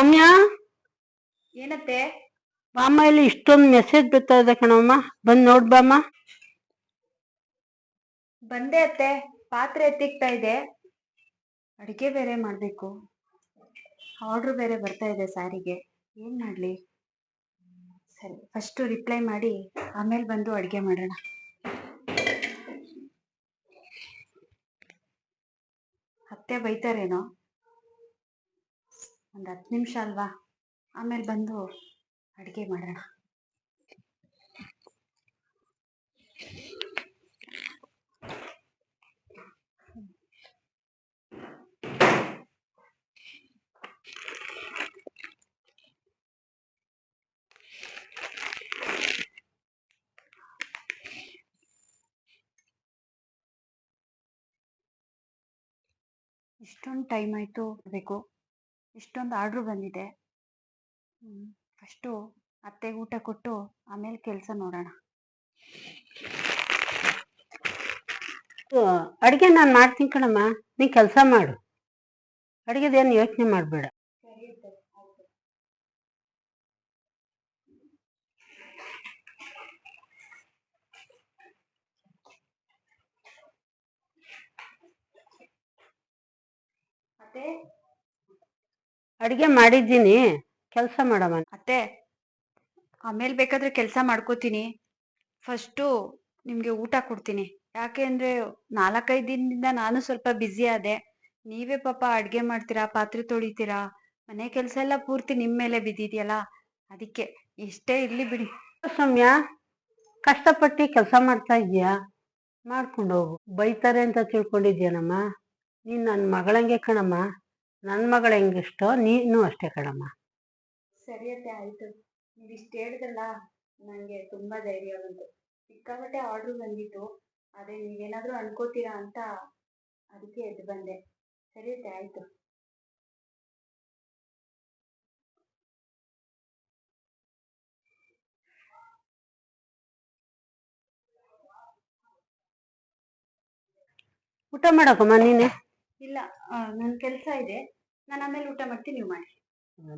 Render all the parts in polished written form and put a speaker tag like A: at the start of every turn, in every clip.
A: ಸೌಮ್ಯ,
B: ಏನತ್ತೆ?
A: ಬಾಮ್ಮ, ಇಲ್ಲಿ ಇಷ್ಟೊಂದು ಮೆಸೇಜ್ ಬರ್ತಾ ಇದೆ ಕಣಮ್ಮ, ಬಂದ್ ನೋಡ್ಬಾಮ್ಮ.
B: ಬಂದೆ ಅತ್ತೆ. ಪಾತ್ರೆ ಎತ್ತಿಕ್ತಾ ಇದೆ, ಅಡಿಗೆ ಬೇರೆ ಮಾಡ್ಬೇಕು. ಆರ್ಡರ್ ಬೇರೆ ಬರ್ತಾ ಇದೆ ಸಾರಿಗೆ. ಏನ್ ಮಾಡ್ಲಿ? ಸರಿ, ಫಸ್ಟ್ ರಿಪ್ಲೈ ಮಾಡಿ ಆಮೇಲೆ ಬಂದು ಅಡಿಗೆ ಮಾಡೋಣ. ಅತ್ತೆ ಬೈತಾರೇನೋ, ಒಂದ್ 10 ನಿಮಿಷ ಅಲ್ವಾ, ಆಮೇಲೆ ಬಂದು ಅಡಿಗೆ ಮಾಡೋಣ. ಇಷ್ಟೊಂದು ಟೈಮ್ ಆಯ್ತು ಬೇಕು, ಇಷ್ಟೊಂದು ಆರ್ಡ್ರ್ ಬಂದಿದೆ. ಫಸ್ಟು ಅತ್ತೆಗೆ ಊಟ ಕೊಟ್ಟು ಆಮೇಲೆ ಕೆಲಸ ನೋಡೋಣ.
A: ಅಡಿಗೆ ನಾನು ಮಾಡ್ತೀನಿ ಕಣಮ್ಮ, ನೀ ಕೆಲಸ ಮಾಡು. ಅಡಿಗೆದೇನು ಯೋಚನೆ ಮಾಡಬೇಡ.
B: ಅತ್ತೆ,
A: ಅಡಿಗೆ ಮಾಡಿದ್ದೀನಿ, ಕೆಲಸ ಮಾಡಮ್ಮ.
B: ಅತ್ತೆ ಆಮೇಲೆ ಬೇಕಾದ್ರೆ ಕೆಲಸ ಮಾಡ್ಕೋತೀನಿ. ಫಸ್ಟು ನಿಮಗೆ ಊಟ ಕೊಡ್ತೀನಿ. ಯಾಕೆ ಅಂದರೆ 4-5 ದಿನದಿಂದ ನಾನು ಸ್ವಲ್ಪ ಬ್ಯುಸಿ ಆದೆ. ನೀವೇ ಪಾಪ ಅಡುಗೆ ಮಾಡ್ತೀರಾ, ಪಾತ್ರೆ ತೊಳಿತೀರಾ, ಮನೆ ಕೆಲಸ ಎಲ್ಲ ಪೂರ್ತಿ ನಿಮ್ಮ ಮೇಲೆ ಬಿದ್ದಿದೆಯಲ್ಲ, ಅದಕ್ಕೆ ಇಷ್ಟೇ ಇರಲಿ ಬಿಡಿ.
A: ಸೌಮ್ಯ, ಕಷ್ಟಪಟ್ಟು ಕೆಲಸ ಮಾಡ್ತಾ ಇದೀಯಾ, ಮಾಡ್ಕೊಂಡು ಹೋಗು. ಬೈತಾರೆ ಅಂತ ತಿಳ್ಕೊಂಡಿದ್ಯಾನಮ್ಮ? ನೀನು ನನ್ನ ಮಗಳಂಗೆ ಕಣಮ್ಮ, ನನ್ನ ಮಗಳು ಹೆಂಗಿಷ್ಟೋ ನೀನು ಅಷ್ಟೇ ಕಣಮ್ಮ.
B: ಸರಿ ಅತ್ತೆ, ಆಯಿತು. ನೀವು ಇಷ್ಟು ಹೇಳಿದ್ರಲ್ಲ, ನನಗೆ ತುಂಬ ಧೈರ್ಯ ಬಂತು. ಸಿಕ್ಕಾಪಟ್ಟೆ ಆರ್ಡ್ರ್ ಬಂದಿತ್ತು, ಅದೇ ನೀವೇನಾದರೂ ಅನ್ಕೋತೀರಾ ಅಂತ ಅದಕ್ಕೆ ಎದ್ದು ಬಂದೆ. ಸರಿ ಅತ್ತೆ, ಆಯಿತು.
A: ಊಟ ಮಾಡಕ್ಕಮ್ಮ ನೀನೆ?
B: ಇಲ್ಲ, ನನ್ನ ಕೆಲಸ ಇದೆ, ನಾನು ಆಮೇಲೆ ಊಟ ಮಾಡ್ತೀನಿ, ನೀವು ಮಾಡಿ.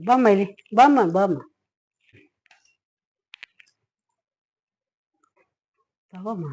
A: ಬಾಮ್ಮ ಇಲ್ಲಿ, ಬಾಮ್ಮ ಬಾಮ್ಮ, ತಗೋಮ್ಮ.